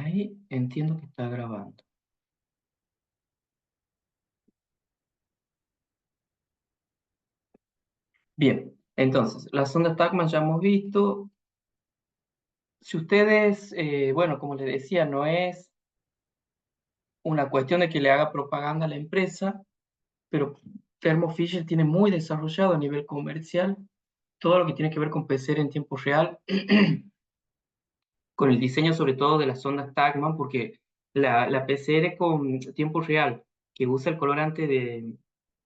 Ahí entiendo que está grabando. Bien, entonces, la sonda Tacman ya hemos visto. Si ustedes, bueno, como les decía, no es una cuestión de que le haga propaganda a la empresa, pero Thermo Fisher tiene muy desarrollado a nivel comercial todo lo que tiene que ver con PCR en tiempo real, con el diseño sobre todo de las sondas Tacman, porque la PCR con tiempo real, que usa el colorante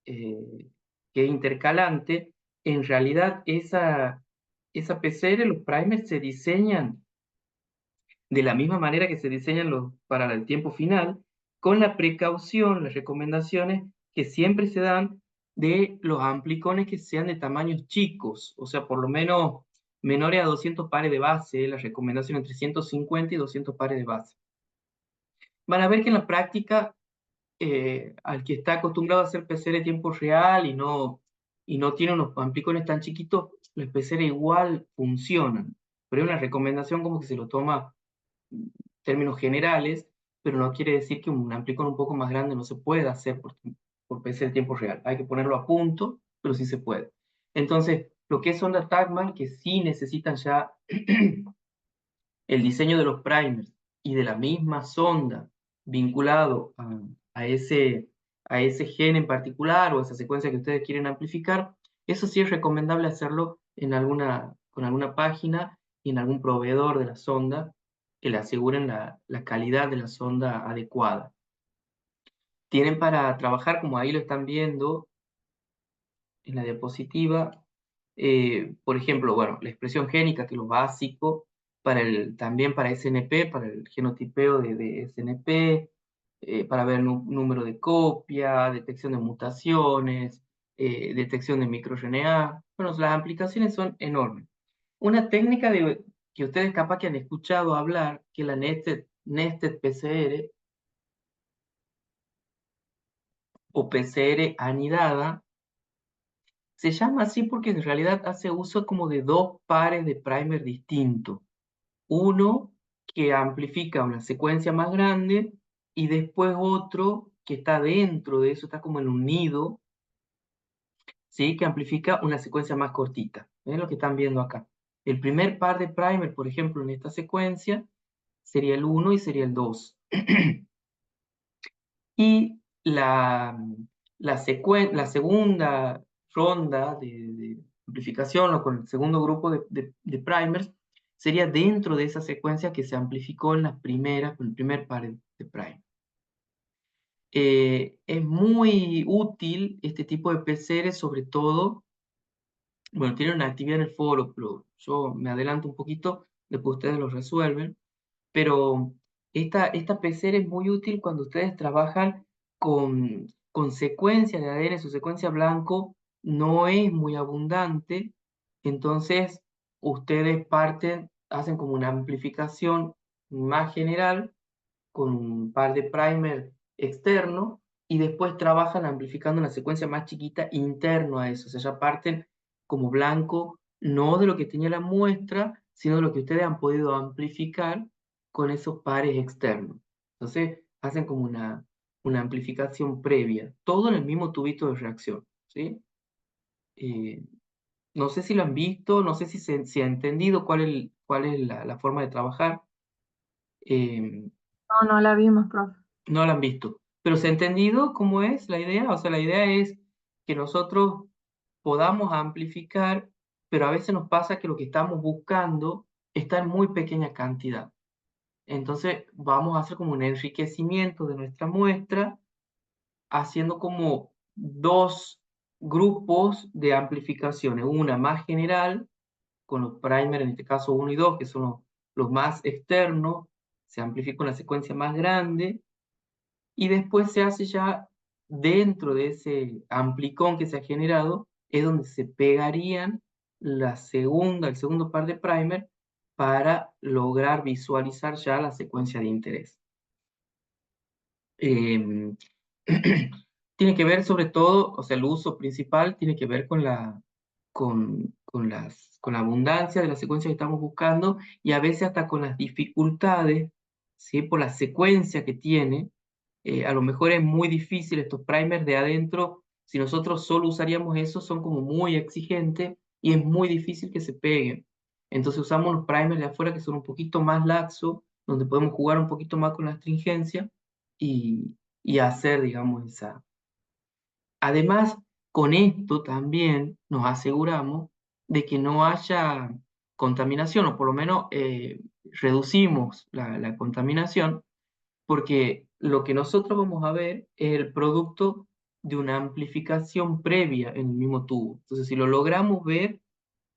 eh, que es intercalante, en realidad esa PCR, los primers se diseñan de la misma manera que se diseñan los para el tiempo final, con la precaución, las recomendaciones que siempre se dan de los amplicones que sean de tamaños chicos, o sea, por lo menos menores a 200 pares de base, la recomendación entre 150 y 200 pares de base. Van a ver que en la práctica, al que está acostumbrado a hacer PCR de tiempo real y no tiene unos amplicones tan chiquitos, los PCR igual funcionan, pero es una recomendación como que se lo toma términos generales, pero no quiere decir que un amplicón un poco más grande no se pueda hacer por PC de tiempo real. Hay que ponerlo a punto, pero sí se puede. Entonces, lo que es sonda Tacman, que sí necesitan ya el diseño de los primers y de la misma sonda vinculado a ese gen en particular o esa secuencia que ustedes quieren amplificar, eso sí es recomendable hacerlo con alguna página y en algún proveedor de la sonda que le aseguren la calidad de la sonda adecuada. Tienen para trabajar, como ahí lo están viendo en la diapositiva, por ejemplo, bueno, la expresión génica, que es lo básico, también para SNP, para el genotipeo de SNP, para ver número de copia, detección de mutaciones, detección de microRNA. Bueno, las aplicaciones son enormes. Una técnica que ustedes capaz que han escuchado hablar, que es la Nested PCR o PCR anidada, se llama así porque en realidad hace uso como de dos pares de primer distintos. Uno que amplifica una secuencia más grande y después otro que está dentro de eso, está como en un nido, ¿sí? Que amplifica una secuencia más cortita. ¿Ven lo que están viendo acá? El primer par de primer, por ejemplo, en esta secuencia, sería el 1 y sería el 2. Y la segunda ronda de amplificación o con el segundo grupo de primers sería dentro de esa secuencia que se amplificó en las primeras, con el primer par de primers. Es muy útil este tipo de PCR, sobre todo, bueno, tiene una actividad en el foro, pero yo me adelanto un poquito, después ustedes lo resuelven. Pero esta PCR es muy útil cuando ustedes trabajan con secuencia de ADN, su secuencia blanco no es muy abundante, entonces ustedes hacen como una amplificación más general con un par de primer externo y después trabajan amplificando una secuencia más chiquita interno a eso, o sea, ya parten como blanco, no de lo que tenía la muestra, sino de lo que ustedes han podido amplificar con esos pares externos. Entonces, hacen como una amplificación previa, todo en el mismo tubito de reacción, ¿sí? Eh, no sé si lo han visto, no sé si ha entendido cuál es la forma de trabajar. Eh, No, no la vimos, profe. No la han visto. Pero ¿se ha entendido cómo es la idea? O sea, la idea es que nosotros podamos amplificar, pero a veces nos pasa que lo que estamos buscando está en muy pequeña cantidad. Entonces vamos a hacer como un enriquecimiento de nuestra muestra, haciendo como dos grupos de amplificaciones. Una más general, con los primers, en este caso 1 y 2, que son los más externos, se amplifica una secuencia más grande y después se hace ya dentro de ese amplicón que se ha generado, es donde se pegarían el segundo par de primer para lograr visualizar ya la secuencia de interés. Em, tiene que ver sobre todo, o sea, el uso principal tiene que ver con la abundancia de la secuencia que estamos buscando y a veces hasta con las dificultades ¿sí? Por la secuencia que tiene. A lo mejor es muy difícil estos primers de adentro, si nosotros solo usaríamos eso, son como muy exigentes y es muy difícil que se peguen. Entonces usamos los primers de afuera que son un poquito más laxos, donde podemos jugar un poquito más con la astringencia y hacer, digamos, esa. Además, con esto también nos aseguramos de que no haya contaminación, o por lo menos reducimos la contaminación, porque lo que nosotros vamos a ver es el producto de una amplificación previa en el mismo tubo. Entonces, si lo logramos ver,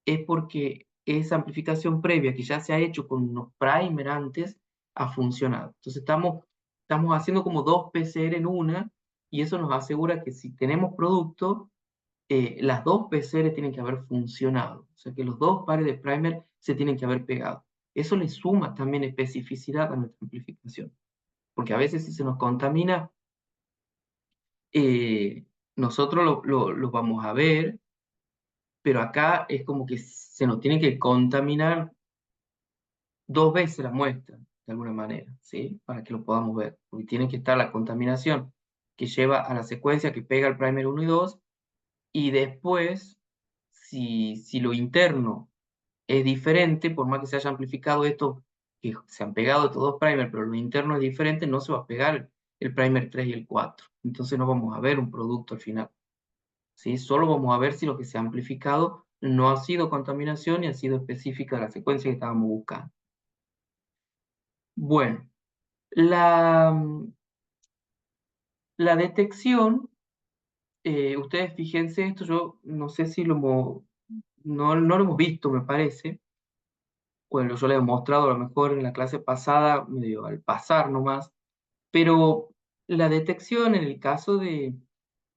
es porque esa amplificación previa que ya se ha hecho con unos primer antes ha funcionado. Entonces, estamos haciendo como dos PCR en una, y eso nos asegura que si tenemos producto, las dos PCR tienen que haber funcionado. O sea, que los dos pares de primer se tienen que haber pegado. Eso le suma también especificidad a nuestra amplificación, porque a veces si se nos contamina, eh, nosotros lo vamos a ver, pero acá es como que se nos tiene que contaminar dos veces la muestra, de alguna manera, ¿sí? Para que lo podamos ver, porque tiene que estar la contaminación que lleva a la secuencia que pega el primer 1 y 2, y después, si lo interno es diferente, por más que se haya amplificado esto, que se han pegado estos dos primers, pero lo interno es diferente, no se va a pegar el primer 3 y el 4. Entonces no vamos a ver un producto al final, ¿sí? Solo vamos a ver si lo que se ha amplificado no ha sido contaminación y ha sido específica de la secuencia que estábamos buscando. Bueno, la, la detección, ustedes fíjense esto, yo no sé si no lo hemos visto, me parece. Bueno, yo les he mostrado a lo mejor en la clase pasada, medio al pasar nomás, pero la detección en el caso de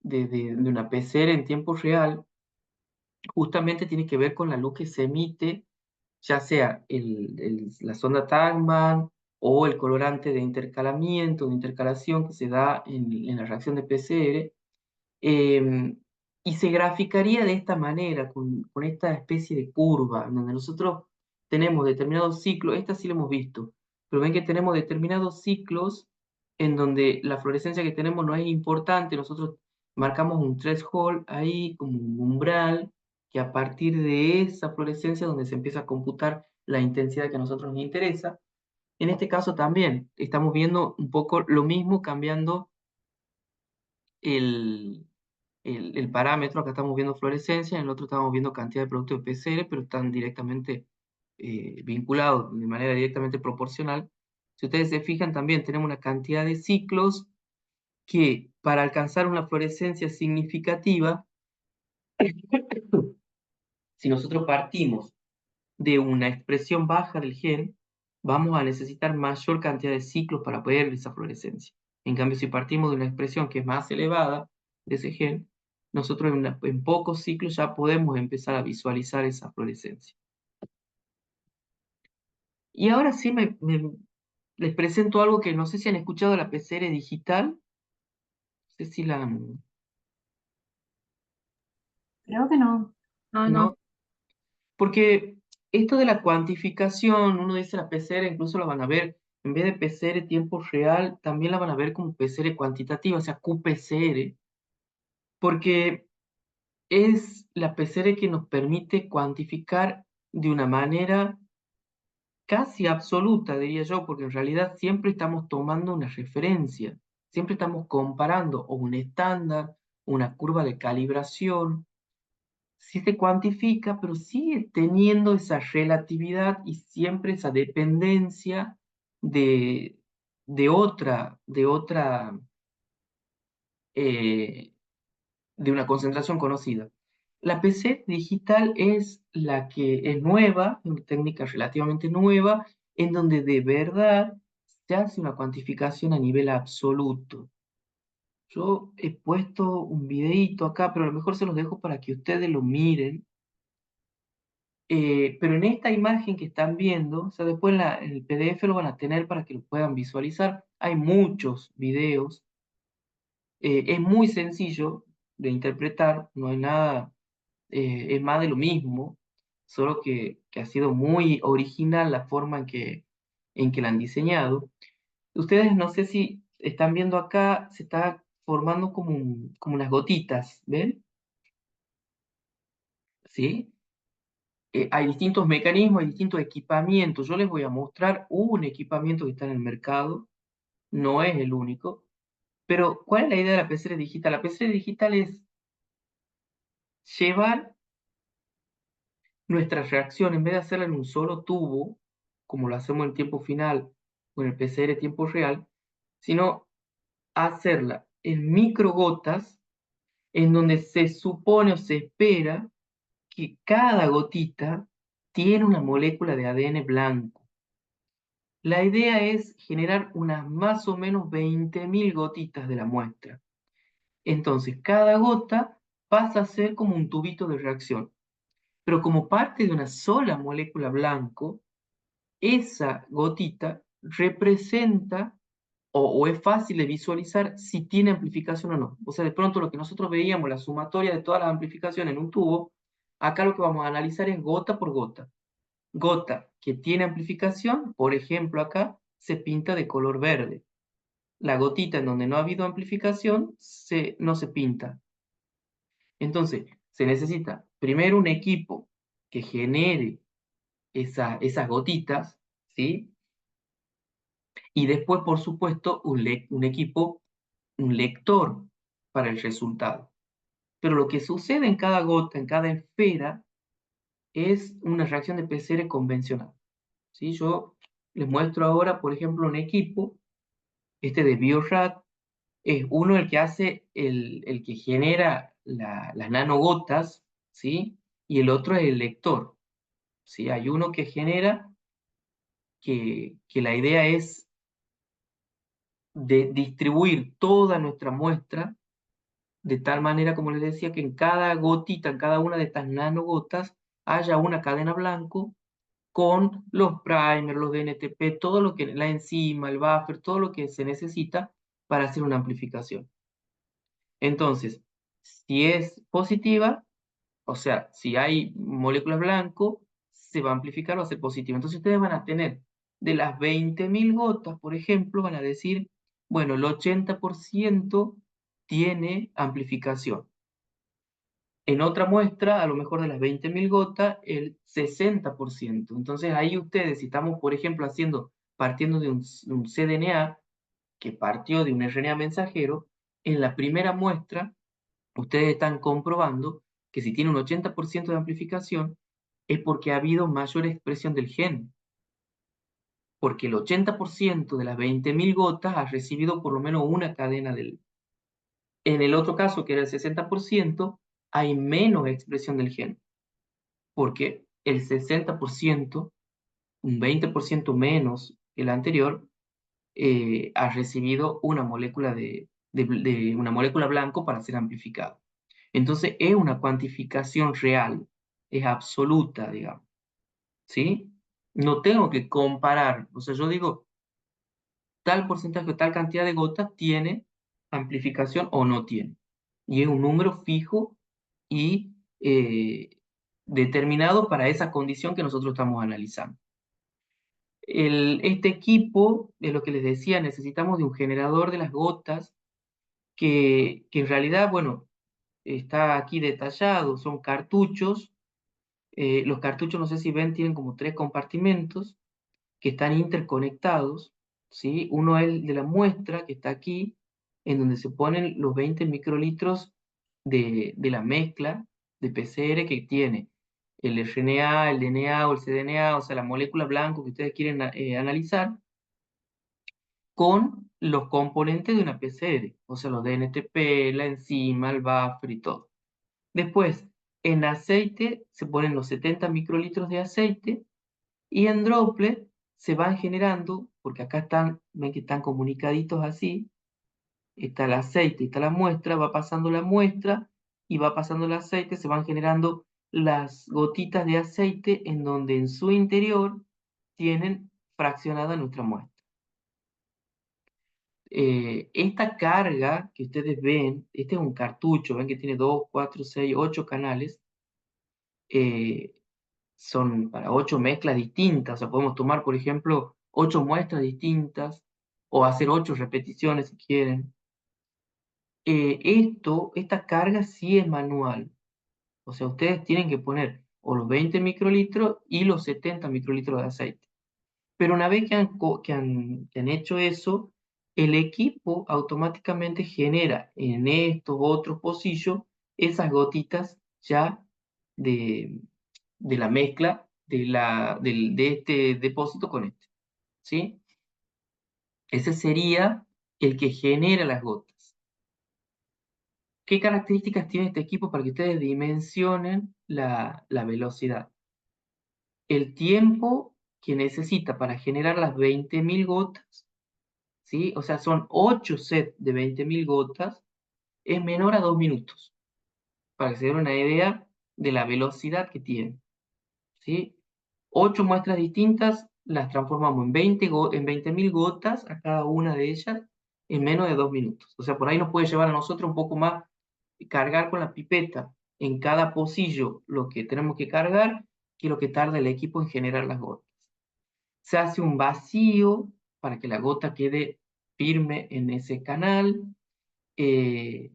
una PCR en tiempo real, justamente tiene que ver con la luz que se emite, ya sea la sonda Tagman o el colorante de intercalamiento, de intercalación que se da en la reacción de PCR. Eh, y se graficaría de esta manera, con esta especie de curva, en donde nosotros tenemos determinados ciclos, esta sí lo hemos visto, pero ven que tenemos determinados ciclos en donde la fluorescencia que tenemos no es importante, nosotros marcamos un threshold ahí, como un umbral, que a partir de esa fluorescencia es donde se empieza a computar la intensidad que a nosotros nos interesa. En este caso también estamos viendo un poco lo mismo, cambiando el, el parámetro. Acá estamos viendo fluorescencia, en el otro estamos viendo cantidad de producto de PCR, pero están directamente vinculados de manera directamente proporcional. Si ustedes se fijan, también tenemos una cantidad de ciclos que para alcanzar una fluorescencia significativa, si nosotros partimos de una expresión baja del gen, vamos a necesitar mayor cantidad de ciclos para poder ver esa fluorescencia. En cambio, si partimos de una expresión que es más elevada de ese gen, nosotros en pocos ciclos ya podemos empezar a visualizar esa fluorescencia. Y ahora sí les presento algo que no sé si han escuchado, la PCR digital. No sé si la han... Creo que no. No, ¿No? no. Porque esto de la cuantificación, uno dice la PCR, incluso la van a ver, en vez de PCR tiempo real, también la van a ver como PCR cuantitativa, o sea, QPCR, porque es la PCR que nos permite cuantificar de una manera casi absoluta, diría yo, porque en realidad siempre estamos tomando una referencia, siempre estamos comparando o un estándar, una curva de calibración. Sí se cuantifica, pero sigue teniendo esa relatividad y siempre esa dependencia de, de otra, eh, de una concentración conocida. La PC digital es la que es nueva, una técnica relativamente nueva, en donde de verdad se hace una cuantificación a nivel absoluto. Yo he puesto un videíto acá, pero a lo mejor se los dejo para que ustedes lo miren. Pero en esta imagen que están viendo, o sea, después en el PDF lo van a tener para que lo puedan visualizar. Hay muchos videos. Es muy sencillo de interpretar, no hay nada, es más de lo mismo, solo que ha sido muy original la forma en que la han diseñado. Ustedes no sé si están viendo acá, se está formando como, como unas gotitas, ¿ven? ¿Sí? Hay distintos mecanismos, hay distintos equipamientos. Yo les voy a mostrar un equipamiento que está en el mercado, no es el único, pero ¿cuál es la idea de la PCR digital? La PCR digital es llevar nuestra reacción, en vez de hacerla en un solo tubo, como lo hacemos en tiempo final o en el PCR tiempo real, sino hacerla en microgotas, en donde se supone o se espera que cada gotita tiene una molécula de ADN blanco. La idea es generar unas más o menos 20.000 gotitas de la muestra. Entonces, cada gota pasa a ser como un tubito de reacción. Pero como parte de una sola molécula blanco, esa gotita representa o es fácil de visualizar si tiene amplificación o no. O sea, de pronto lo que nosotros veíamos, la sumatoria de todas las amplificaciones en un tubo, acá lo que vamos a analizar es gota por gota. Gota que tiene amplificación, por ejemplo acá, se pinta de color verde. La gotita en donde no ha habido amplificación no se pinta. Entonces, se necesita primero un equipo que genere esas gotitas, ¿sí? Y después, por supuesto, un equipo, un lector para el resultado. Pero lo que sucede en cada gota, en cada esfera, es una reacción de PCR convencional, ¿sí? Yo les muestro ahora, por ejemplo, un equipo, este de Biorad, es uno el que hace, el que genera las nanogotas, ¿sí? Y el otro es el lector, ¿sí? Hay uno que genera, que la idea es de distribuir toda nuestra muestra de tal manera, como les decía, que en cada gotita, en cada una de estas nanogotas, haya una cadena blanco con los primers, los DNTP, todo lo que, la enzima, el buffer, todo lo que se necesita para hacer una amplificación. Entonces, si es positiva, o sea, si hay moléculas blanco, se va a amplificar, va a ser positiva. Entonces ustedes van a tener de las 20.000 gotas, por ejemplo, van a decir, bueno, el 80% tiene amplificación. En otra muestra, a lo mejor de las 20.000 gotas, el 60%. Entonces ahí ustedes, si estamos, por ejemplo, partiendo de un cDNA que partió de un RNA mensajero, en la primera muestra, ustedes están comprobando que si tiene un 80% de amplificación, es porque ha habido mayor expresión del gen, porque el 80% de las 20.000 gotas ha recibido por lo menos una cadena del... En el otro caso, que era el 60%, hay menos expresión del gen, porque el 60%, un 20% menos que el anterior, ha recibido una molécula de una molécula blanco para ser amplificado. Entonces es una cuantificación real, es absoluta, digamos, ¿sí? No tengo que comparar, o sea, yo digo, tal porcentaje, tal cantidad de gotas tiene amplificación o no tiene. Y es un número fijo y determinado para esa condición que nosotros estamos analizando. Este equipo, de lo que les decía, necesitamos de un generador de las gotas que en realidad, bueno, está aquí detallado, son cartuchos. Los cartuchos, no sé si ven, tienen como tres compartimentos que están interconectados, ¿sí? Uno es el de la muestra, que está aquí, en donde se ponen los 20 microlitros de la mezcla de PCR que tiene el RNA, el DNA o el cDNA, o sea, la molécula blanco que ustedes quieren analizar, con los componentes de una PCR, o sea, los DNTP, la enzima, el buffer y todo. Después, en aceite se ponen los 70 microlitros de aceite y en droplet se van generando, porque acá están, ven que están comunicaditos así, está el aceite, está la muestra, va pasando la muestra y va pasando el aceite, se van generando las gotitas de aceite en donde en su interior tienen fraccionada nuestra muestra. Esta carga que ustedes ven, este es un cartucho, ven que tiene 2, 4, 6, 8 canales, eh, son para 8 mezclas distintas, o sea, podemos tomar, por ejemplo, 8 muestras distintas o hacer 8 repeticiones si quieren. Esta carga sí es manual. O sea, ustedes tienen que poner o los 20 microlitros y los 70 microlitros de aceite. Pero una vez que han hecho eso, el equipo automáticamente genera en estos otros pocillos esas gotitas ya de, de la mezcla de este depósito con este, ¿sí? Ese sería el que genera las gotas. ¿Qué características tiene este equipo para que ustedes dimensionen la velocidad? El tiempo que necesita para generar las 20.000 gotas, ¿sí? O sea, son 8 sets de 20.000 gotas, es menor a 2 minutos, para que se den una idea de la velocidad que tiene, ¿sí? 8 muestras distintas las transformamos en 20.000 gotas a cada una de ellas en menos de 2 minutos. O sea, por ahí nos puede llevar a nosotros un poco más cargar con la pipeta en cada pocillo lo que tenemos que cargar que lo que tarda el equipo en generar las gotas. Se hace un vacío para que la gota quede firme en ese canal, eh,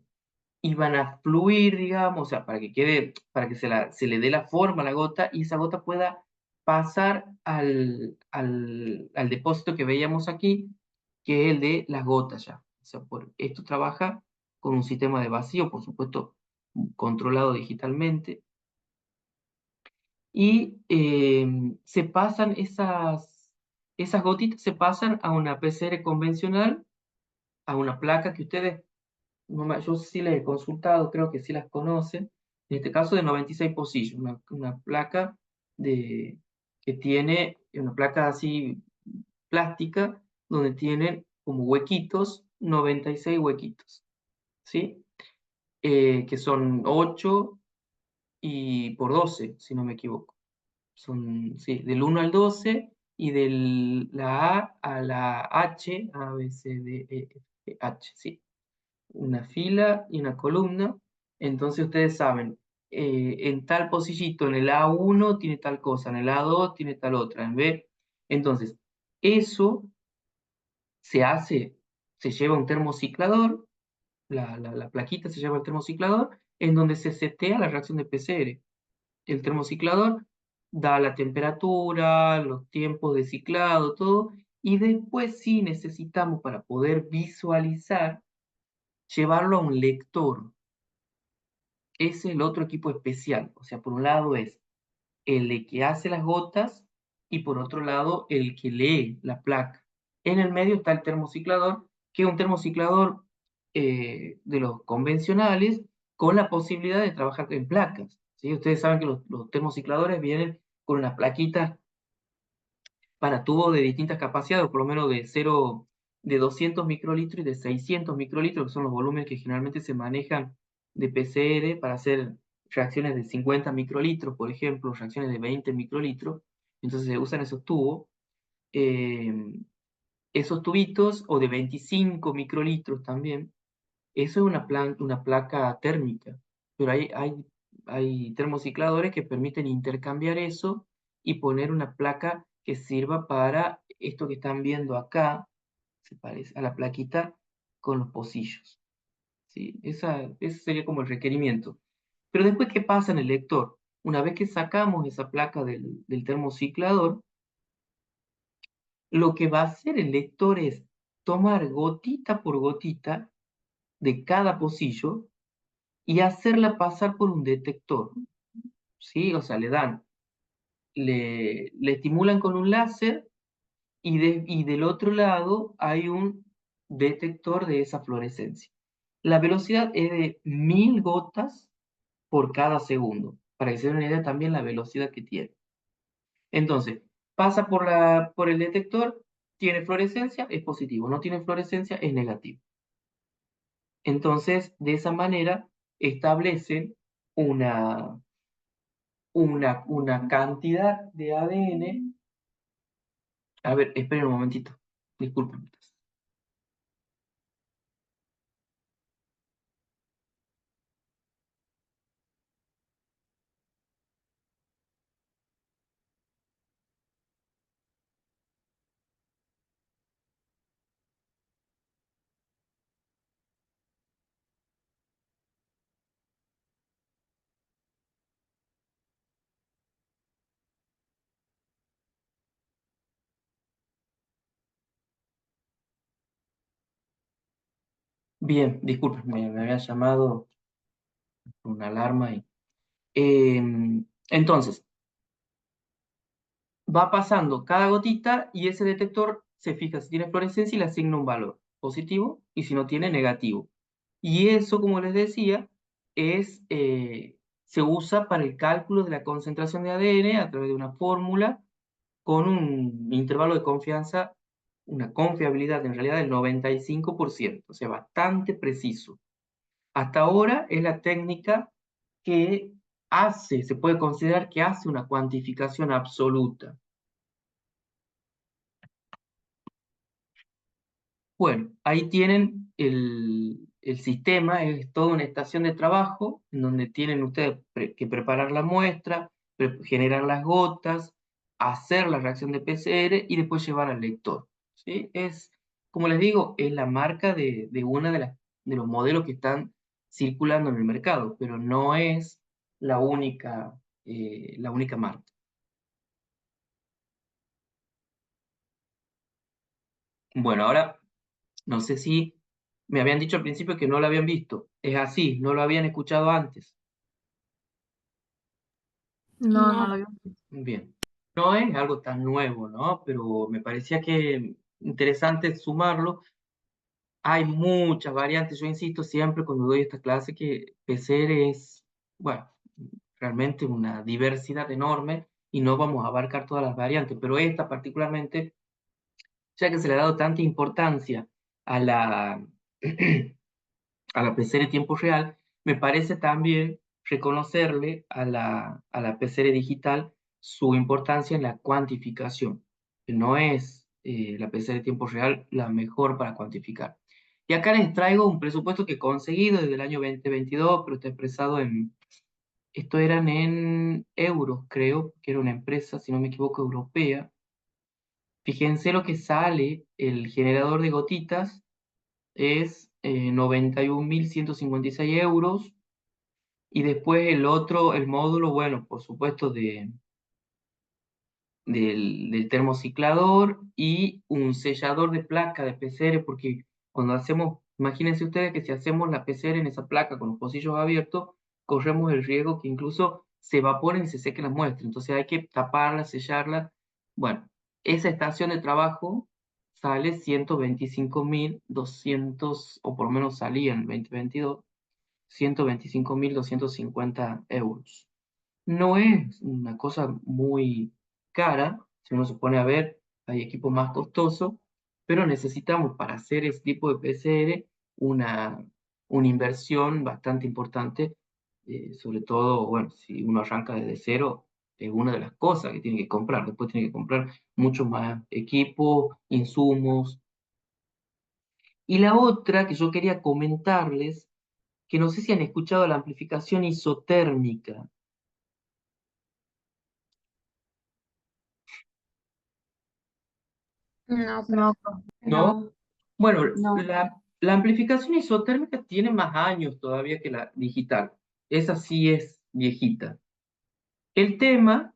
y van a fluir, digamos, o sea, para que se le dé la forma a la gota y esa gota pueda pasar al depósito que veíamos aquí, que es el de las gotas ya. O sea, esto trabaja con un sistema de vacío, por supuesto, controlado digitalmente. Y se pasan esas gotitas, se pasan a una PCR convencional, a una placa que ustedes, yo sí les he consultado, creo que sí las conocen, en este caso de 96 pocillos, una placa que tiene, una placa así plástica, donde tiene como huequitos, 96 huequitos, ¿sí? Que son 8 y por 12 si no me equivoco. Son, sí, del 1 al 12 y de la A a la H, A, B, C, D, E, F, H, sí. Una fila y una columna. Entonces ustedes saben, en tal pocillito, en el A1 tiene tal cosa, en el A2 tiene tal otra, en B. Entonces, eso se lleva un termociclador, la plaquita se lleva al termociclador, en donde se setea la reacción de PCR. El termociclador da la temperatura, los tiempos de ciclado, todo, y después sí necesitamos para poder visualizar, llevarlo a un lector. Es el otro equipo especial. O sea, por un lado es el que hace las gotas y por otro lado el que lee la placa. En el medio está el termociclador, que es un termociclador de los convencionales con la posibilidad de trabajar en placas. ¿Sí? Ustedes saben que los termocicladores vienen con unas plaquitas para tubos de distintas capacidades, o por lo menos de 200 microlitros y de 600 microlitros, que son los volúmenes que generalmente se manejan de PCR para hacer reacciones de 50 microlitros, por ejemplo, reacciones de 20 microlitros. Entonces se usan esos tubos. eh, Esos tubitos, o de 25 microlitros también, eso es una placa térmica, pero hay termocicladores que permiten intercambiar eso y poner una placa que sirva para esto que están viendo acá, se parece a la plaquita con los pocillos, ¿sí? Ese sería como el requerimiento. Pero después, ¿qué pasa en el lector? Una vez que sacamos esa placa del termociclador, lo que va a hacer el lector es tomar gotita por gotita de cada pocillo y hacerla pasar por un detector, ¿sí? O sea, le estimulan con un láser y del otro lado hay un detector de esa fluorescencia. La velocidad es de 1000 gotas por cada segundo, para que se den una idea también la velocidad que tiene. Entonces, pasa por el detector, tiene fluorescencia, es positivo, no tiene fluorescencia, es negativo. Entonces, de esa manera, establecen una, una cantidad de ADN. A ver, esperen un momentito. Disculpen. Bien, disculpen, me había llamado una alarma y... entonces, va pasando cada gotita y ese detector se fija si tiene fluorescencia y le asigna un valor positivo y si no tiene negativo. Y eso, como les decía, se usa para el cálculo de la concentración de ADN a través de una fórmula con un intervalo de confianza, una confiabilidad en realidad del 95%, o sea, bastante preciso. Hasta ahora es la técnica que se puede considerar que hace una cuantificación absoluta. Bueno, ahí tienen el sistema, es toda una estación de trabajo en donde tienen ustedes que preparar la muestra, generar las gotas, hacer la reacción de PCR y después llevar al lector. ¿Sí? Como les digo, es la marca de una de los modelos que están circulando en el mercado, pero no es la única marca. Bueno, ahora no sé si me habían dicho al principio que no lo habían visto. Es así, no lo habían escuchado antes. No, no No, lo veo. Bien. No es algo tan nuevo, ¿no? Pero me parecía que interesante sumarlo. Hay muchas variantes. Yo insisto siempre cuando doy esta clase que PCR es, bueno, realmente una diversidad enorme y no vamos a abarcar todas las variantes, pero esta particularmente, ya que se le ha dado tanta importancia a la, a la PCR en tiempo real, me parece también reconocerle a la PCR digital su importancia en la cuantificación, que no es la PCR en tiempo real la mejor para cuantificar. Y acá les traigo un presupuesto que he conseguido desde el año 2022, pero está expresado esto eran en euros, creo, que era una empresa, si no me equivoco, europea. Fíjense lo que sale el generador de gotitas es 91.156 euros. Y después el otro, el módulo, bueno, por supuesto, del termociclador y un sellador de placa de PCR, porque cuando hacemos, imagínense ustedes que si hacemos la PCR en esa placa con los pocillos abiertos, corremos el riesgo que incluso se evaporen y se sequen las muestras. Entonces hay que taparla, sellarla. Bueno, esa estación de trabajo sale 125.200, o por lo menos salía en el 2022, 125.250 euros. No es una cosa muy cara, si uno se pone a ver, hay equipos más costosos, pero necesitamos para hacer ese tipo de PCR una, una inversión bastante importante, sobre todo, bueno, si uno arranca desde cero, es una de las cosas que tiene que comprar. Después tiene que comprar mucho más equipo, insumos. Y la otra que yo quería comentarles, que no sé si han escuchado la amplificación isotérmica. no, No, ¿No? no, Bueno, no. la amplificación isotérmica tiene más años todavía que la digital. Esa sí es viejita. El tema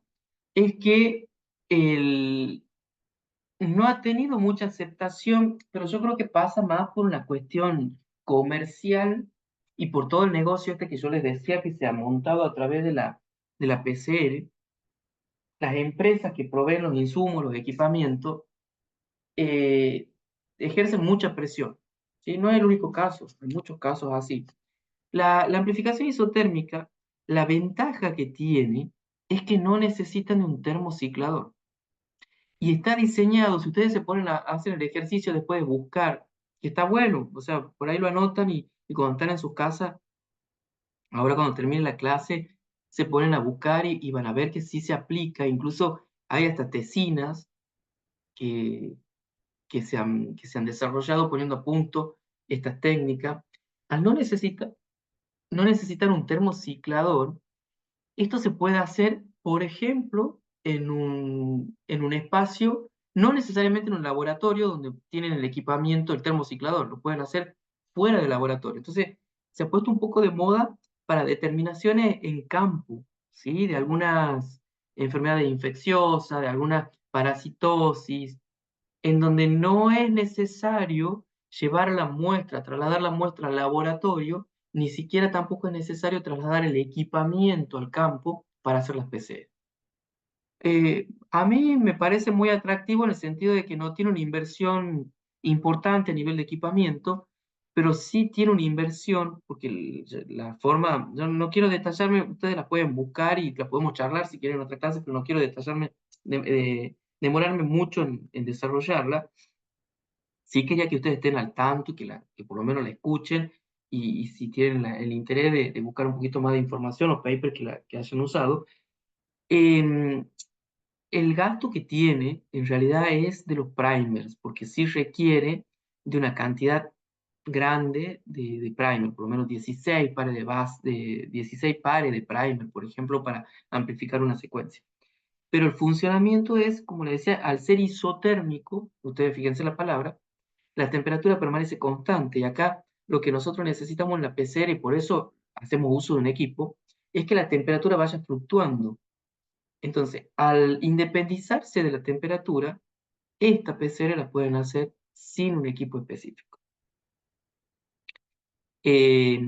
es que el, no ha tenido mucha aceptación, pero yo creo que pasa más por una cuestión comercial y por todo el negocio este que yo les decía que se ha montado a través de la PCR. Las empresas que proveen los insumos, los equipamientos, eh, ejercen mucha presión. ¿Sí? No es el único caso, hay muchos casos así. La amplificación isotérmica, la ventaja que tiene es que no necesitan un termociclador. Y está diseñado, si ustedes se ponen a hacer el ejercicio después de buscar, que está bueno, o sea, por ahí lo anotan y cuando están en sus casas, ahora cuando termine la clase, se ponen a buscar y van a ver que sí se aplica, incluso hay hasta tesinas que, que se han desarrollado poniendo a punto estas técnicas, al no necesitar un termociclador, esto se puede hacer, por ejemplo, en un espacio, no necesariamente en un laboratorio donde tienen el equipamiento, el termociclador, lo pueden hacer fuera del laboratorio. Entonces, se ha puesto un poco de moda para determinaciones en campo, ¿sí? De algunas enfermedades infecciosas, de alguna parasitosis, en donde no es necesario llevar la muestra, trasladar la muestra al laboratorio, ni siquiera tampoco es necesario trasladar el equipamiento al campo para hacer las PCR. A mí me parece muy atractivo en el sentido de que no tiene una inversión importante a nivel de equipamiento, pero sí tiene una inversión, porque la forma, yo no quiero detallarme, ustedes la pueden buscar y la podemos charlar si quieren en otra clase, pero no quiero detallarme, demorarme mucho en desarrollarla. Sí quería que ustedes estén al tanto, que por lo menos la escuchen, y si tienen el interés de buscar un poquito más de información o papers que hayan usado. Em, el gasto que tiene, en realidad, es de los primers, porque sí requiere de una cantidad grande de primer, por lo menos 16 pares de base, 16 pares de primer, por ejemplo, para amplificar una secuencia. Pero el funcionamiento es, como les decía, al ser isotérmico, ustedes fíjense la palabra, la temperatura permanece constante. Y acá lo que nosotros necesitamos en la PCR, y por eso hacemos uso de un equipo, es que la temperatura vaya fluctuando. Entonces, al independizarse de la temperatura, esta PCR la pueden hacer sin un equipo específico. Eh,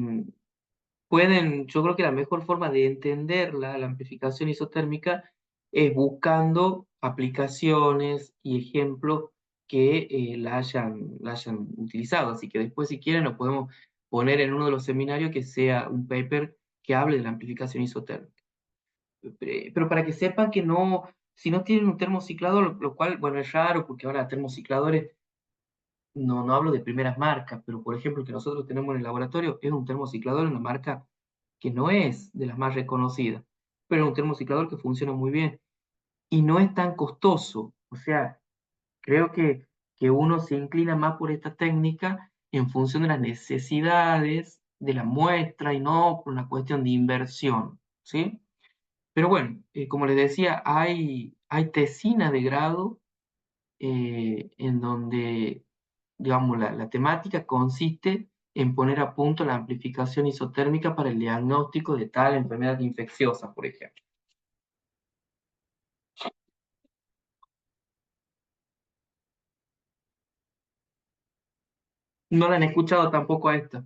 yo creo que la mejor forma de entender la amplificación isotérmica es buscando aplicaciones y ejemplos que la hayan utilizado. Así que después, si quieren, lo podemos poner en uno de los seminarios que sea un paper que hable de la amplificación isotérmica. Pero para que sepan que no, si no tienen un termociclador, lo cual, bueno, es raro porque ahora termocicladores, no hablo de primeras marcas, pero por ejemplo, el que nosotros tenemos en el laboratorio es un termociclador, una marca que no es de las más reconocidas, pero es un termociclador que funciona muy bien y no es tan costoso. O sea, creo que uno se inclina más por esta técnica en función de las necesidades de la muestra y no por una cuestión de inversión, ¿sí? Pero bueno, como les decía, hay tesina de grado en donde, digamos, la temática consiste en poner a punto la amplificación isotérmica para el diagnóstico de tal enfermedad infecciosa, por ejemplo. No la han escuchado tampoco a esta.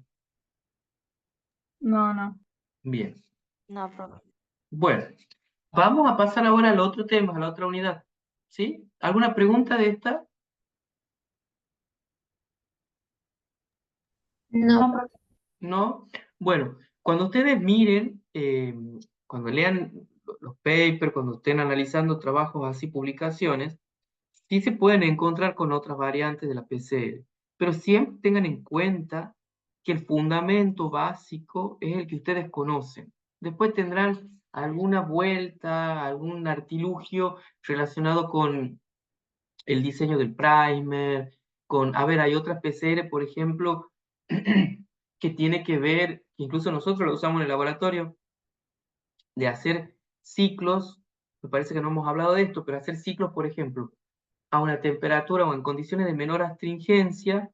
No, no. Bien. No, profe. Bueno, vamos a pasar ahora al otro tema, a la otra unidad. ¿Sí? ¿Alguna pregunta de esta? No, profe. ¿No? Bueno, cuando ustedes miren, cuando lean los papers, cuando estén analizando trabajos así, publicaciones, sí se pueden encontrar con otras variantes de la PCR, pero siempre tengan en cuenta que el fundamento básico es el que ustedes conocen. Después tendrán alguna vuelta, algún artilugio relacionado con el diseño del primer, a ver, hay otras PCR, por ejemplo, que tiene que ver, que incluso nosotros lo usamos en el laboratorio, de hacer ciclos, me parece que no hemos hablado de esto, pero hacer ciclos, por ejemplo, a una temperatura o en condiciones de menor astringencia,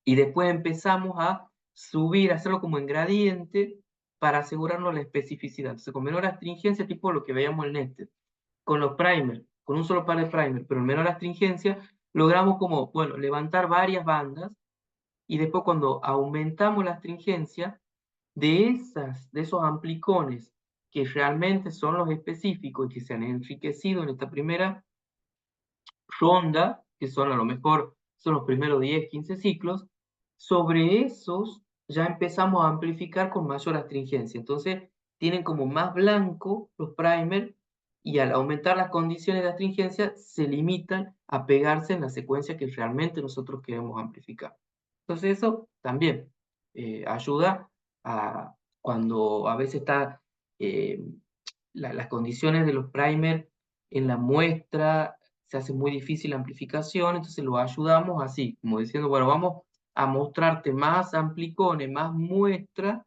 y después empezamos a subir, a hacerlo como en gradiente para asegurarnos la especificidad. Entonces, con menor astringencia, tipo lo que veíamos en este, con los primers, con un solo par de primer, pero en menor astringencia, logramos como, bueno, levantar varias bandas y después cuando aumentamos la astringencia, de esos amplicones que realmente son los específicos y que se han enriquecido en esta primera ronda, que son a lo mejor son los primeros 10, 15 ciclos, sobre esos ya empezamos a amplificar con mayor astringencia. Entonces, tienen como más blanco los primers y al aumentar las condiciones de astringencia se limitan a pegarse en la secuencia que realmente nosotros queremos amplificar. Entonces, eso también ayuda a cuando a veces está las condiciones de los primers en la muestra se hace muy difícil la amplificación, entonces lo ayudamos así, como diciendo, bueno, vamos a mostrarte más amplicones, más muestra,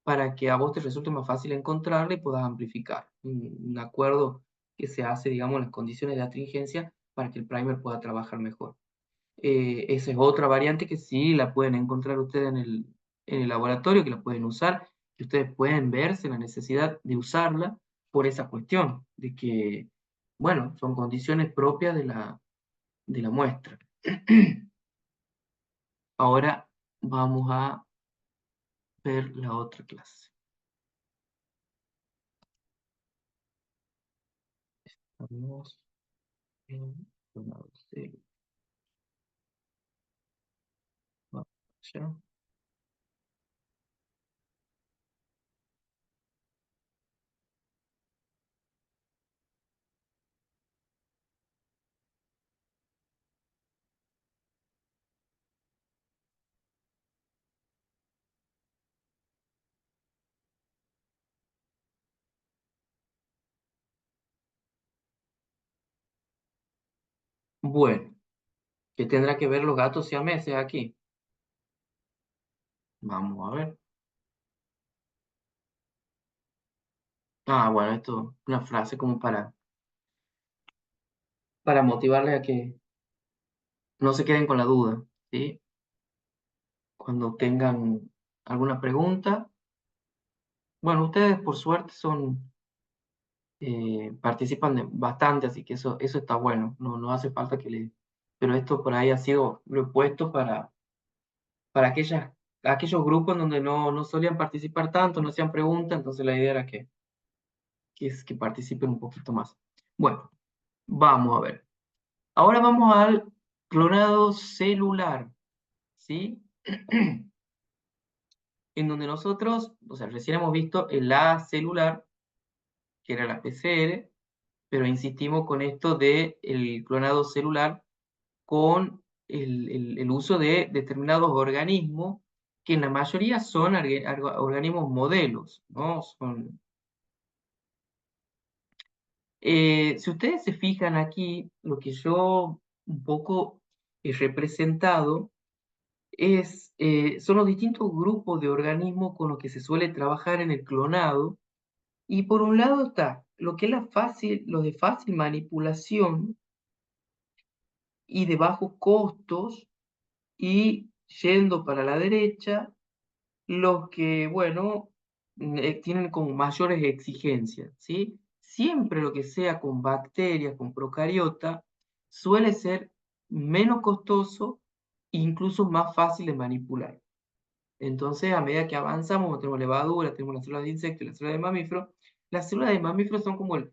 para que a vos te resulte más fácil encontrarla y puedas amplificar. Un acuerdo que se hace, digamos, en las condiciones de astringencia para que el primer pueda trabajar mejor. Esa es otra variante que sí la pueden encontrar ustedes en el laboratorio, que la pueden usar, que ustedes pueden verse la necesidad de usarla por esa cuestión, de que, bueno, son condiciones propias de la muestra. Ahora vamos a ver la otra clase. Estamos en clonado celular. Vamos allá. Bueno, ¿qué tendrá que ver los gatos siameses aquí? Vamos a ver. Ah, bueno, esto es una frase como para motivarles a que no se queden con la duda, ¿sí? Cuando tengan alguna pregunta. Bueno, ustedes por suerte participan bastante, así que eso está bueno. No hace falta que le... Pero esto por ahí ha sido, lo he puesto para aquellos grupos en donde no solían participar tanto, no hacían preguntas, entonces la idea era que participen un poquito más. Bueno, vamos a ver. Ahora vamos al clonado celular, ¿sí? En donde nosotros, o sea, recién hemos visto el A celular, que era la PCR, pero insistimos con esto de el clonado celular con el uso de determinados organismos, que en la mayoría son organismos modelos, ¿no? Si ustedes se fijan aquí, lo que yo un poco he representado son los distintos grupos de organismos con los que se suele trabajar en el clonado. Y por un lado está lo que es lo de fácil manipulación y de bajos costos, y yendo para la derecha, los que, bueno, tienen como mayores exigencias, ¿sí? Siempre lo que sea con bacterias, con procariota, suele ser menos costoso e incluso más fácil de manipular. Entonces, a medida que avanzamos, tenemos levadura, tenemos las células de insectos y las células de mamíferos. Las células de mamíferos son como el,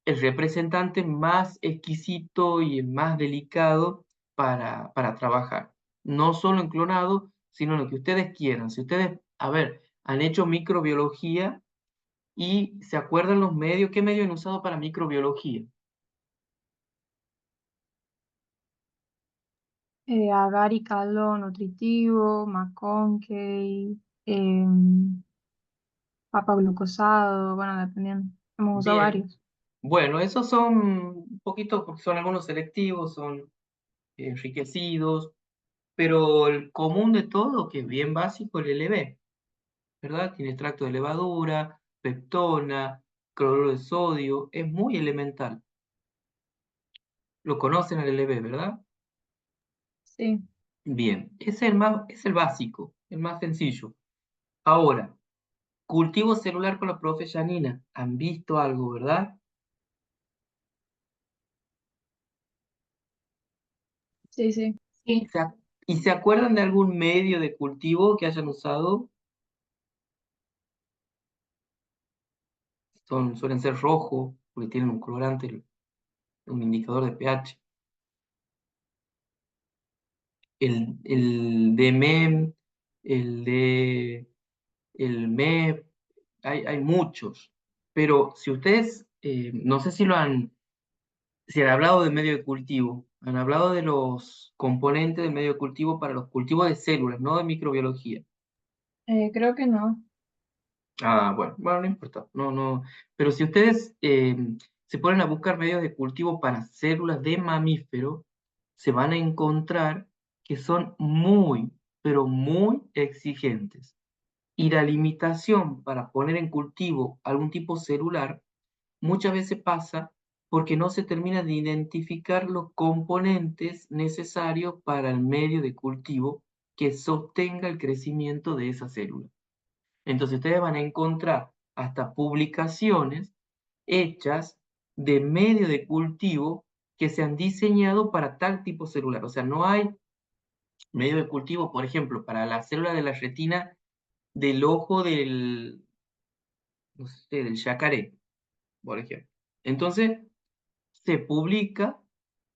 el representante más exquisito y el más delicado para trabajar. No solo en clonado, sino en lo que ustedes quieran. Si ustedes, a ver, han hecho microbiología y se acuerdan los medios, ¿qué medios han usado para microbiología? Agar y caldo nutritivo, McConkey, em, papa glucosado, bueno, dependiendo. Hemos usado Bien. varios. Bueno, esos son un poquito, porque son algunos selectivos, son enriquecidos, pero el común de todo, que es bien básico, el LB, ¿verdad? Tiene extracto de levadura, peptona, cloruro de sodio, es muy elemental. Lo conocen al LB, ¿verdad? Sí, Bien, es el básico, el más sencillo. Ahora, cultivo celular con la profe Janina. ¿Han visto algo, verdad? sí, sí. ¿Y y se acuerdan de algún medio de cultivo que hayan usado? Suelen ser rojos, porque tienen un colorante, un indicador de pH. El de MEM, el de el MEP, hay muchos. Pero si ustedes, no sé si han hablado de medio de cultivo, han hablado de los componentes del medio de cultivo para los cultivos de células, no de microbiología. Creo que no. Ah, bueno, no importa, no. Pero si ustedes se ponen a buscar medios de cultivo para células de mamífero, se van a encontrar que son muy, pero muy exigentes. Y la limitación para poner en cultivo algún tipo celular muchas veces pasa porque no se termina de identificar los componentes necesarios para el medio de cultivo que sostenga el crecimiento de esa célula. Entonces ustedes van a encontrar hasta publicaciones hechas de medio de cultivo que se han diseñado para tal tipo celular. O sea, no hay medio de cultivo, por ejemplo, para la célula de la retina del ojo del, no sé, del yacaré, por ejemplo. Entonces, se publica,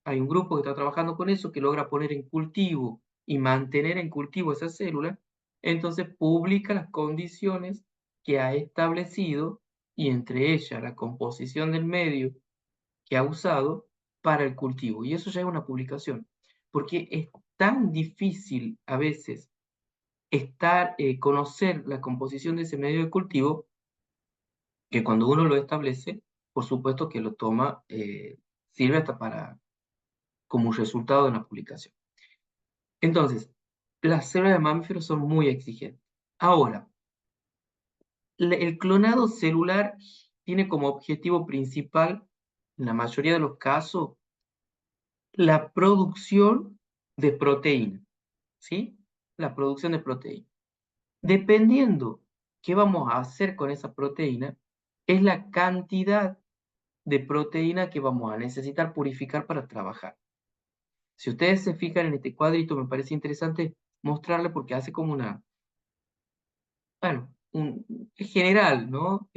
hay un grupo que está trabajando con eso, que logra poner en cultivo y mantener en cultivo esa célula, entonces publica las condiciones que ha establecido y entre ellas la composición del medio que ha usado para el cultivo. Y eso ya es una publicación, porque es tan difícil a veces conocer la composición de ese medio de cultivo que cuando uno lo establece, por supuesto que lo toma, sirve hasta para como un resultado de una publicación. Entonces, las células de mamíferos son muy exigentes. Ahora, el clonado celular tiene como objetivo principal, en la mayoría de los casos, la producción de proteína, ¿sí? La producción de proteína. Dependiendo qué vamos a hacer con esa proteína, es la cantidad de proteína que vamos a necesitar purificar para trabajar. Si ustedes se fijan en este cuadrito, me parece interesante mostrarle porque hace como una, bueno, es general, ¿no?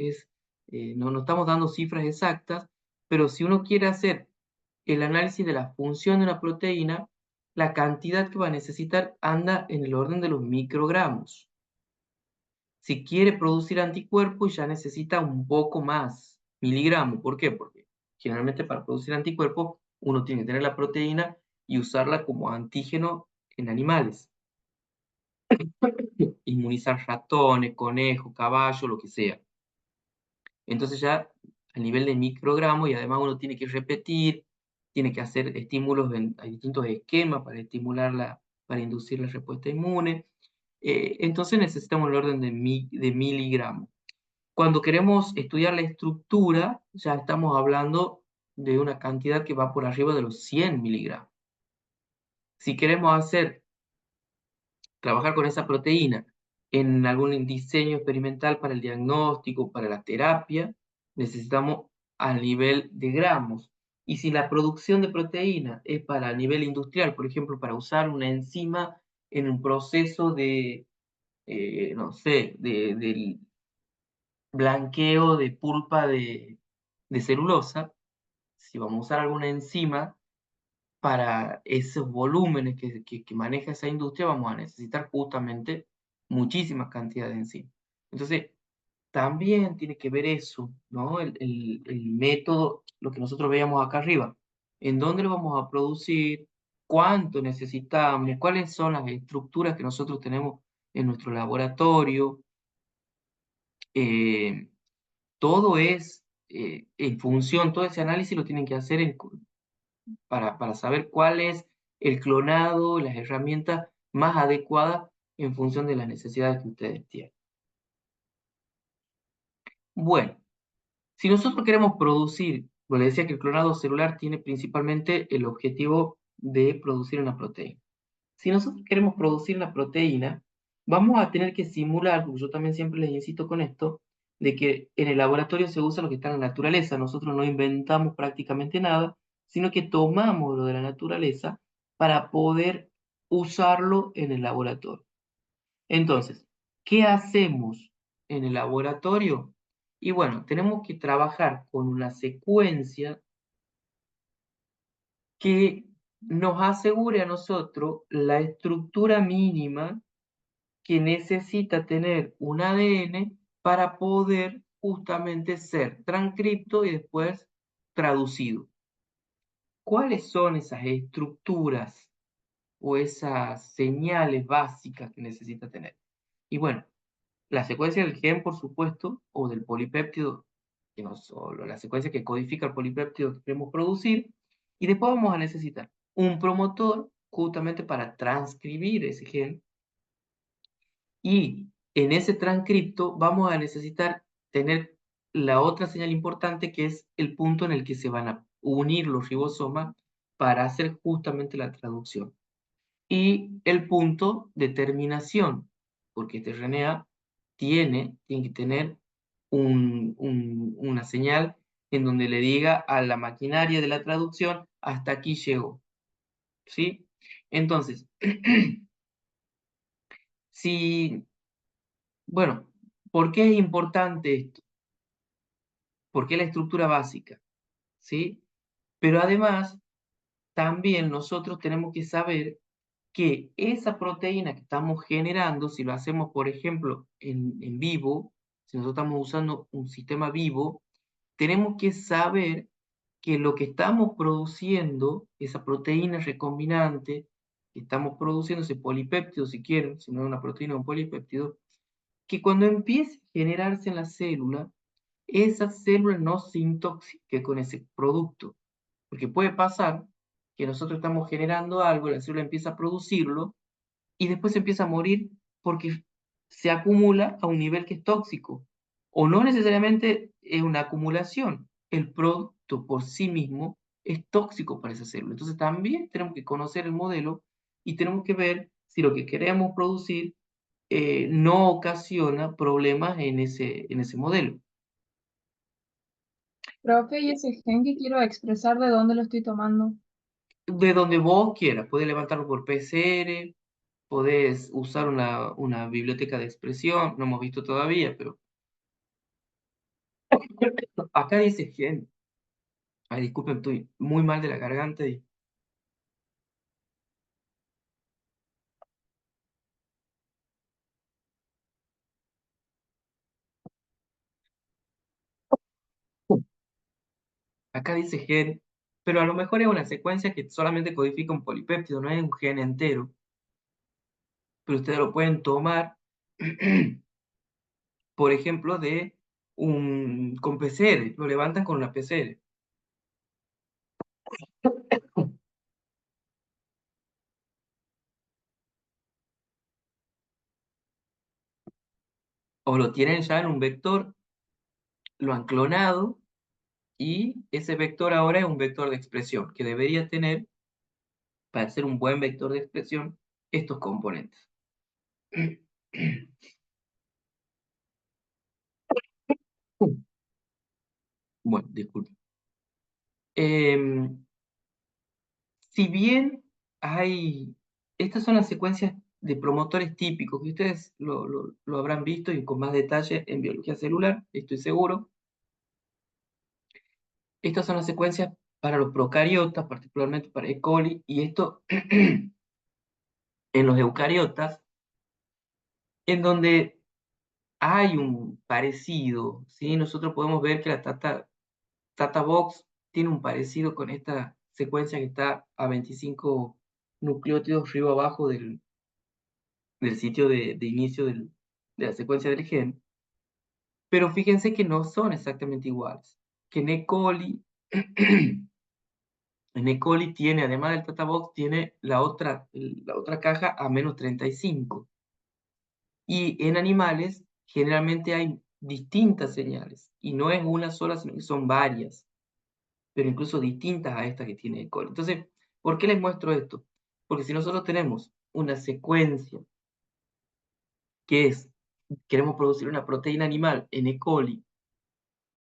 No estamos dando cifras exactas, pero si uno quiere hacer el análisis de la función de una proteína, la cantidad que va a necesitar anda en el orden de los microgramos. Si quiere producir anticuerpos, ya necesita un poco más, miligramos. ¿Por qué? Porque generalmente para producir anticuerpos uno tiene que tener la proteína y usarla como antígeno en animales. Inmunizar ratones, conejos, caballos, lo que sea. Entonces ya a nivel de microgramos y además uno tiene que repetir, tiene que hacer estímulos, hay distintos esquemas para para inducir la respuesta inmune. Entonces necesitamos el orden de miligramos. Cuando queremos estudiar la estructura, ya estamos hablando de una cantidad que va por arriba de los 100 miligramos. Si queremos trabajar con esa proteína en algún diseño experimental para el diagnóstico, para la terapia, necesitamos al nivel de gramos. Y si la producción de proteína es para nivel industrial, por ejemplo, para usar una enzima en un proceso de, no sé, del blanqueo de pulpa de celulosa, si vamos a usar alguna enzima para esos volúmenes que maneja esa industria, vamos a necesitar justamente muchísimas cantidades de enzimas. Entonces, también tiene que ver eso, ¿no? El método, lo que nosotros veíamos acá arriba. ¿En dónde lo vamos a producir? ¿Cuánto necesitamos? ¿Cuáles son las estructuras que nosotros tenemos en nuestro laboratorio? Eh, todo es en función, todo ese análisis lo tienen que hacer para saber cuál es el clonado, las herramientas más adecuadas en función de las necesidades que ustedes tienen. Bueno, si nosotros queremos producir, bueno, le decía que el clonado celular tiene principalmente el objetivo de producir una proteína. Si nosotros queremos producir una proteína, vamos a tener que simular, porque yo también siempre les insisto con esto, de que en el laboratorio se usa lo que está en la naturaleza. Nosotros no inventamos prácticamente nada, sino que tomamos lo de la naturaleza para poder usarlo en el laboratorio. Entonces, ¿qué hacemos en el laboratorio? Y bueno, tenemos que trabajar con una secuencia que nos asegure a nosotros la estructura mínima que necesita tener un ADN para poder justamente ser transcripto y después traducido. ¿Cuáles son esas estructuras o esas señales básicas que necesita tener? Y bueno, la secuencia del gen, por supuesto, o del polipéptido, que no solo la secuencia que codifica el polipéptido que queremos producir, y después vamos a necesitar un promotor justamente para transcribir ese gen, y en ese transcripto vamos a necesitar tener la otra señal importante que es el punto en el que se van a unir los ribosomas para hacer justamente la traducción. Y el punto de terminación, porque este RNA tiene que tener una señal en donde le diga a la maquinaria de la traducción, hasta aquí llegó, ¿sí? Entonces, si, bueno, ¿por qué es importante esto? ¿Por qué la estructura básica? ¿Sí? Pero además, también nosotros tenemos que saber que esa proteína que estamos generando, si lo hacemos, por ejemplo, en vivo, si nosotros estamos usando un sistema vivo, tenemos que saber que lo que estamos produciendo, esa proteína recombinante que estamos produciendo, ese polipéptido, si quieren, si no es una proteína, un polipéptido, que cuando empiece a generarse en la célula, esa célula no se intoxique con ese producto. Porque puede pasar que nosotros estamos generando algo, la célula empieza a producirlo y después empieza a morir porque se acumula a un nivel que es tóxico. O no necesariamente es una acumulación, el producto por sí mismo es tóxico para esa célula. Entonces también tenemos que conocer el modelo y tenemos que ver si lo que queremos producir no ocasiona problemas en ese modelo. Profe, y ese gen que quiero expresar, ¿de dónde lo estoy tomando? De donde vos quieras, puedes levantarlo por PCR, podés usar una biblioteca de expresión, no hemos visto todavía, pero acá dice gen. Ay, disculpen, estoy muy mal de la garganta y acá dice gen, pero a lo mejor es una secuencia que solamente codifica un polipéptido, no es un gen entero, pero ustedes lo pueden tomar, por ejemplo, con PCR, lo levantan con una PCR, o lo tienen ya en un vector, lo han clonado, y ese vector ahora es un vector de expresión, que debería tener, para ser un buen vector de expresión, estos componentes. Bueno, disculpen. Em, si bien estas son las secuencias de promotores típicos, que ustedes lo habrán visto y con más detalle en biología celular, estoy seguro. Estas son las secuencias para los procariotas, particularmente para E. coli, y esto en los eucariotas, en donde hay un parecido, ¿sí? Nosotros podemos ver que la Tata Box tiene un parecido con esta secuencia que está a 25 nucleótidos arriba abajo del sitio de inicio de la secuencia del gen, pero fíjense que no son exactamente iguales. Que en E. coli, en E. coli tiene, además del Tata Box, tiene la otra caja a menos 35. Y en animales generalmente hay distintas señales, y no es una sola, sino que son varias, pero incluso distintas a esta que tiene E. coli. Entonces, ¿por qué les muestro esto? Porque si nosotros tenemos una secuencia que es, queremos producir una proteína animal en E. coli,